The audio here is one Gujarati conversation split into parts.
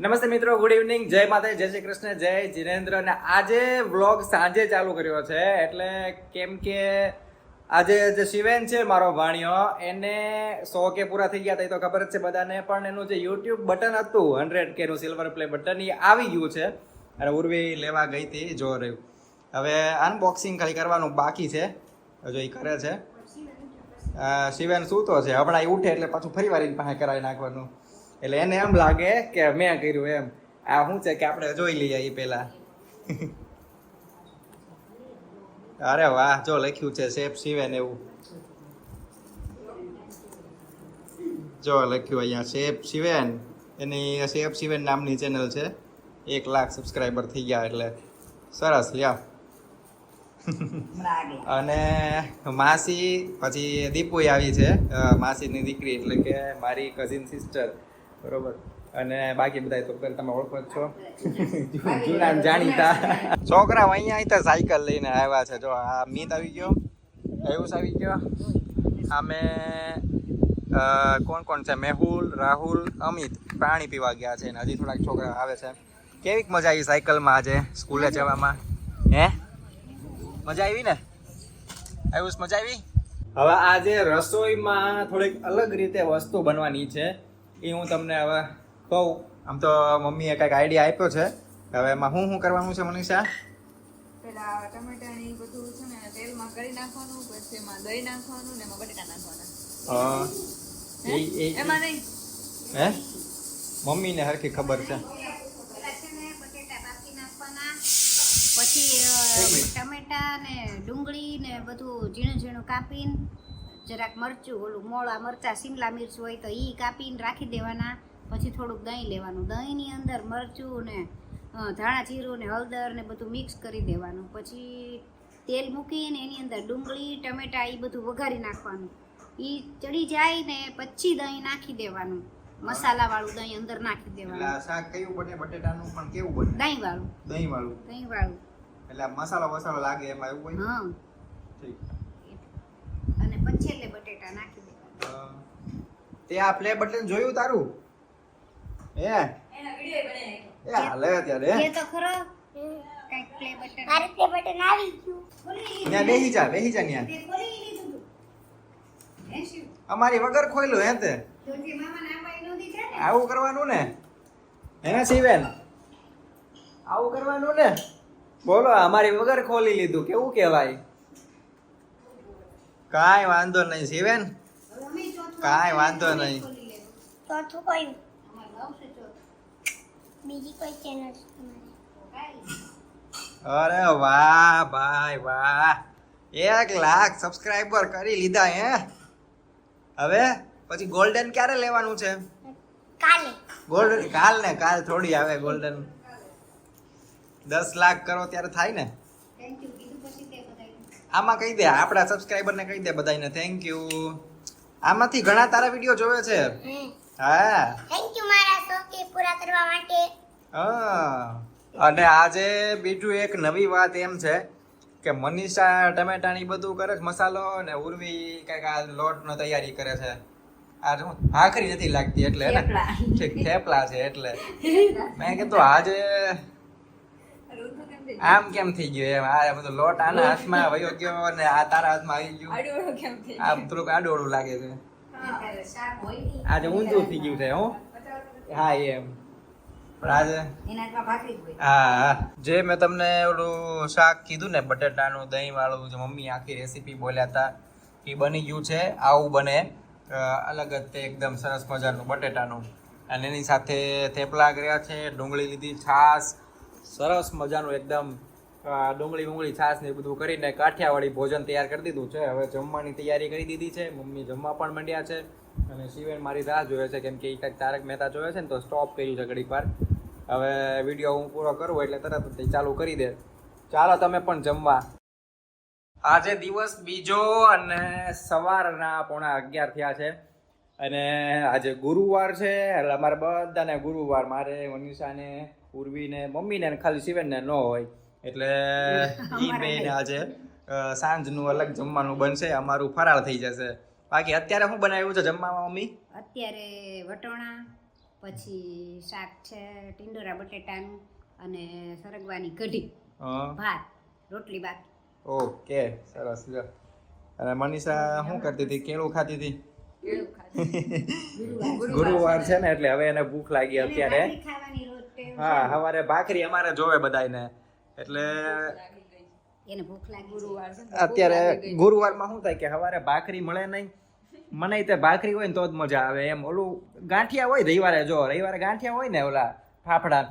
નમસ્તે મિત્રો, ગુડ ઇવનિંગ, જય માતા, જય શ્રી કૃષ્ણ, જય જીનેન્દ્ર. અને આજે વ્લોગ સાંજે ચાલુ કર્યો છે એટલે કેમ કે આજે જે શિવેન છે મારો ભાણિયો, એને 100K પૂરા થઈ ગયા હતા, એ તો ખબર જ છે બધાને. પણ એનું જે યુટ્યુબ બટન હતું 100K નું સિલ્વર પ્લે બટન, એ આવી ગયું છે અને ઉર્વી લેવા ગઈ હતી, જો રહ્યું. હવે અનબોક્સિંગ ખાલી કરવાનું બાકી છે, જો એ કરે છે. શિવેન સૂતો છે, હમણાં ઉઠે એટલે પાછું ફરી વાર એની પાસે કરાવી નાખવાનું. એટલે એને એમ લાગે કે મેં કર્યું એમ. આ શું છે કે આપણે જોઈ લઈએ એ પેલા. અરે વાહ, જો લખ્યું છે શેફ શિવેન એવું. જો લખ્યું અહીંયા શેફ શિવેન. એની શેફ શિવેન નામની ચેનલ છે, 1 લાખ સબસ્ક્રાઈબર થઈ ગયા એટલે સરસ લ્યા. અને માસી પછી દીપુય આવી છે, માસીની દીકરી એટલે કે મારી કઝિન સિસ્ટર, બરોબર. અને બાકી બધા તો તમે ઓળખો જ છો, જૂના જાણીતા છોકરા. અહીંયા અહીં સાયકલ લઈને આવ્યા છે. જો આ મીત આવી ગયો, આયુષ આવી ગયો, અમે કોણ કોણ છે, મેહુલ, રાહુલ, અમિત પાણી પીવા ગયા છે. અને હજી થોડાક છોકરા આવે છે. કેવીક મજા આવી સાયકલમાં આજે સ્કૂલે જવામાં? હે, મજા આવી ને આયુષ? મજા આવી. હવે આજે રસોઈમાં થોડીક અલગ રીતે વસ્તુ બનવાની છે, એ હું તમને હવે કહું. આમ તો મમ્મીએ કંઈક આઈડિયા આપ્યો છે. હવે એમાં શું કરવાનું છે મનીષા? પેલા ટમેટા ને બધું છે ને તેલમાં કરી નાખવાનું, પછી એમાં દહીં નાખવાનું ને એમાં બટેટા નાખવાના. એમાં નહીં હે, મમ્મીને હરખી ખબર છે. પછી ટમેટા ને ડુંગળી ને બધું ઝીણું ઝીણું કાપીને, જરાક મરચું, ઓલું મોળા મરચા શિમલા મિર્ચ હોય તો ઈ કાપીને રાખી દેવાના. પછી થોડુંક દહીં લેવાનું, દહીંની અંદર મરચું ને ધાણા જીરું ને હળદર ને બધું મિક્સ કરી દેવાનું. પછી તેલ મૂકીને એની અંદર ડુંગળી ટમેટા એ બધું વઘારી નાખવાનું. એ ચડી જાય ને પછી દહીં નાખી દેવાનું, મસાલા વાળું દહીં અંદર નાખી દેવાનું. એટલે શાક કયું બને? બટેટાનું પણ કેવું બને? દહીં વાળું. દહીં વાળું. દહીં વાળું એટલે મસાલો લાગે એમાં, એવું હોય? હા. ઠીક. અને પછી એટલે બટેટા નાખી દેવાના. તે આ પ્લે બટન જોયું તારું? એના વિડિયો બનાવી એ હાલે ત્યારે એ તો ખરો કઈક પ્લે બટન. મારે તે બટન આવી ગયું. ત્યાં બેહી જા ત્યાં. તે ખોલી લીધું તું. હે શિવ? અમારી વગર ખોલ્યું હે તે. જોજી મામાને આપાઈ નહોતી છે ને? આવું કરવાનું ને, હે શિવેન? આવું કરવાનું ને. બોલો, અમારી વગર ખોલી લીધું, કેવું કહેવાય? કાંઈ વાંધો નહીં શિવેન, હવે અમે ચોથું કાંઈ વાંધો નહીં. ખોલી લેવું. ચોથું કયું? અમારે આવશે ચોથું. બીજી કોઈ ચેનલ છે તમારી? અરે વાહ ભાઈ વાહ, 1 લાખ સબસ્ક્રાઈબર કરી લીધા હે. હવે પછી ગોલ્ડન ક્યારે લેવાનું છે? કાલે. ગોલ્ડન કાલ ને, કાલ થોડી આવે ગોલ્ડન. 10 લાખ કરો ત્યારે થાય ને. થેન્ક યુ કીધું પછી તે બધાય. આમાં કહી દે, આપણા સબસ્ક્રાઈબરને કહી દે બધાને થેન્ક યુ. આમાંથી ઘણા તારા વિડીયો જોવે છે. હા, થેન્ક યુ મારા 100K પૂરા કરવા માટે. હા. અને આજે બીજું એક નવી વાત એમ છે કે મનીષા ટમેટાની બધું કરે છે મસાલો, અને ઉર્વી કંઈક આ લોટનો તૈયારી કરે છે. આ શું ભાખરી નથી લાગતી એટલે ને? ઠીક, થેપલા છે એટલે. મેં કીધું આજે આમ કેમ થઈ ગયું એમ? આ બધો લોટ આના હાથમાં વયો ગયો અને આ તારા હાથમાં આવી ગયું. આડું કેમ થઈ આમ થોડુંક આડોળું લાગે છે. ત્યારે શાક હોય નહીં. આજે ઊંધું થઈ ગયું છે. હું હા એમ. પણ આજે એના હાથમાં ભાખરી જ હોય. હા, જે મેં તમને ઓલું શાક કીધું ને બટેટાનું દહીં વાળું, જે મમ્મી આખી રેસીપી બોલ્યા હતા, એ બની ગયું છે. આવું બને અલગ જ તે એકદમ સરસ મજાનું બટેટાનું. અને એની સાથે થેપલા કર્યા છે, ડુંગળી લીધી, છાશ, સરસ મજાનું એકદમ ડુંગળી છાશ ને એ બધું કરીને કાઠિયાવાડી ભોજન તૈયાર કરી દીધું છે. હવે જમવાની તૈયારી કરી દીધી છે, મમ્મી જમવા પણ માંડ્યા છે. અને શિવેન મારી રાહ જોવે છે, કેમ કે એ કંઈક તારક મહેતા જોવે છે ને, તો સ્ટોપ કર્યું છે ઘડીક વાર. હવે વિડીયો હું પૂરો કરું એટલે તરત જ ચાલુ કરી દે. ચાલો તમે પણ જમવા. આજે દિવસ બીજો અને સવારના 11:15 થયા છે. અને આજે ગુરુવાર છે એટલે અમારે બધાને ગુરુવાર, મારે મનીષાને, પૂર્વીને, મમ્મીને ખાલી શિવેનને ન હોય એટલે ઈ બેને આજે સાંજનું અલગ જમવાનું બનશે, અમારું ફરાળ થઈ જશે. બાકી અત્યારે શું બનાવ્યું છે જમવામાં મમ્મી? અત્યારે વટોણા, પછી શાક છે ટીંડોરા બટેટાનું અને સરગવાની કઢી, હા ભાત, રોટલી બાકી. ઓકે સરસ લ્યો. અને મનીષા શું કરતી હતી? કેળું ખાતી હતી. કેળું ખાધું. ગુરુવાર છે ને એટલે હવે એને ભૂખ લાગી એને અત્યારે. ભાખરી ખાવાની રોજ ટેવ છે. હા સવારે ભાખરી અમારે જોવે બધાયને એટલે લાગી ગઈ. એને ભૂખ લાગી છે. ગુરુવાર છે ને તો ભૂખ અત્યારે લાગી ગઈ. ગુરુવારમાં શું થાય કે સવારે ભાખરી મળે નહીં. મને તે ભાખરી હોય ને તો જ મજા આવે એમ. ઓલું ગાંઠિયા હોય રવિવારે ગાંઠિયા હોય ને ઓલા ફાફડા,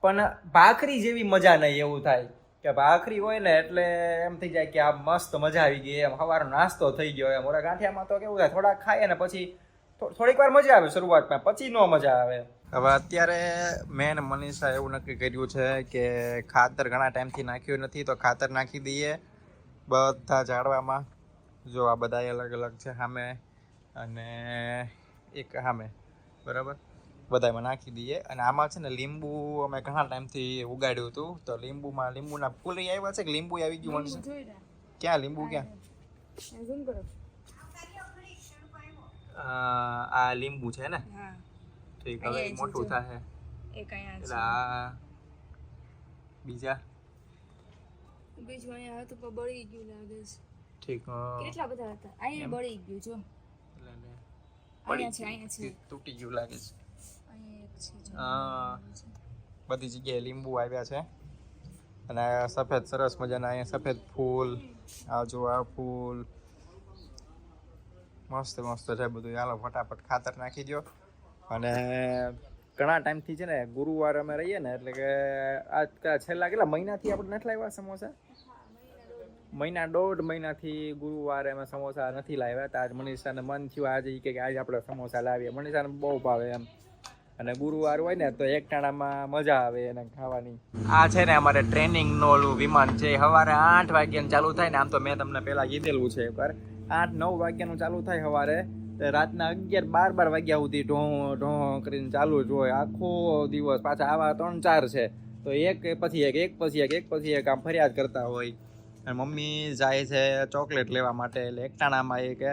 પણ ભાખરી જેવી મજા નહીં એવું થાય કે ભાખરી હોય ને એટલે એમ થઈ જાય કે આ મસ્ત મજા આવી ગઈ એમ, સવારનો નાસ્તો થઈ ગયો એમ. ઓલા ગાંઠિયામાં તો કેવું થાય થોડાક ખાઈએ ને પછી થોડીક વાર મજા આવે શરૂઆતમાં, પછી નો મજા આવે. હવે અત્યારે મેં ને મનીષા એવું નક્કી કર્યું છે કે ખાતર ઘણા ટાઈમથી નાખ્યું નથી તો ખાતર નાખી દઈએ બધા ઝાડવામાં. જો આ બધા અલગ અલગ છે સામે અને એક સામે, બરાબર, બધામાં નાખી દઈએ. અને આમાં છે ને લીંબુ અમે ઘણા ટાઈમથી ઉગાડ્યું હતું તો લીંબુના ફૂલ આવ્યા છે કે લીંબુ આવી ગયું મનીષા? જોઈ લે. ક્યાં લીંબુ ક્યાં? ઝૂમ કરો. આ લીંબુ છે ને, હા ઠીક. હવે અહીંયા મોટું છે, થાય એક અહીંયા એટલે આ બીજા છે બીજું અહીંયા હતું પણ બળી ગયું લાગે છે. ઠીક. કેટલા બધા હતા. અહીંયા બળી ગયું જો. પડી અહીંયા છે. તૂટી ગયું લાગે છે. અહીંયા એક છે જો. હા. બધી જગ્યાએ લીંબુ આવ્યા છે અને આ સફેદ સરસ મજાના અહીંયા સફેદ ફૂલ, આ જો આ ફૂલ મસ્ત મસ્ત છે બધું. હાલો ફટાફટ ખાતર નાખી દો. અને ઘણા ટાઈમથી છે ને ગુરુવાર અમે રહીએ ને એટલે કે આ છેલ્લા કેટલા મહિનાથી આપણે નથી લાવ્યા સમોસા? દોઢ મહિનાથી ગુરુવારે અમે સમોસા નથી લાવ્યા. તો આજ મનીષાને મન થયું આજે કે આજે આપણે સમોસા લાવીએ. મનીષાને બહુ ભાવે એમ. અને ગુરુવાર હોય ને તો એક ટાણામાં મજા આવે એને ખાવાની. આ છે ને અમારે ટ્રેનિંગનું ઓલું વિમાન છે. સવારે 8 વાગ્યાનું ચાલુ થાય ને, આમ તો મેં તમને પહેલાં કીધેલું છે એકવાર, 8-9 વાગ્યાનું ચાલુ થાય સવારે, રાતના 11-12 વાગ્યા સુધી ઢો કરીને ચાલુ જ હોય આખો દિવસ. પાછા આવા 3-4 છે તો એક પછી એક આમ ફરિયાદ કરતા હોય. અને મમ્મી જાય છે ચોકલેટ લેવા માટે એટલે એકટાણામાં એ કે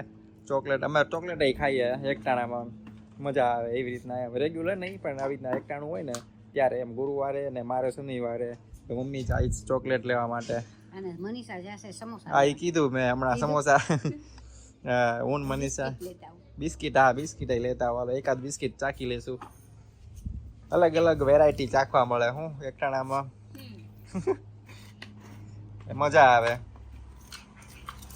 ચોકલેટ, અમે ચોકલેટ ખાઈએ એકટાણામાં, મજા આવે એવી રીતના. એમ રેગ્યુલર નહીં પણ આવી રીતના એકટાણું હોય ને ત્યારે એમ ગુરુવારે ને મારે શનિવારે તો મમ્મી જાય ચોકલેટ લેવા માટે. અને મનીષા જશે સમોસા હા એ કીધું મેં હમણાં સમોસા. હું મનીષા લેતા આવું. બિસ્કિટ લેતા આવો. એકાદ બિસ્કિટ ચાખી લેશું. અલગ અલગ વેરાયટી ચાખવા મળે હું એકટાણામાં. મજા આવે.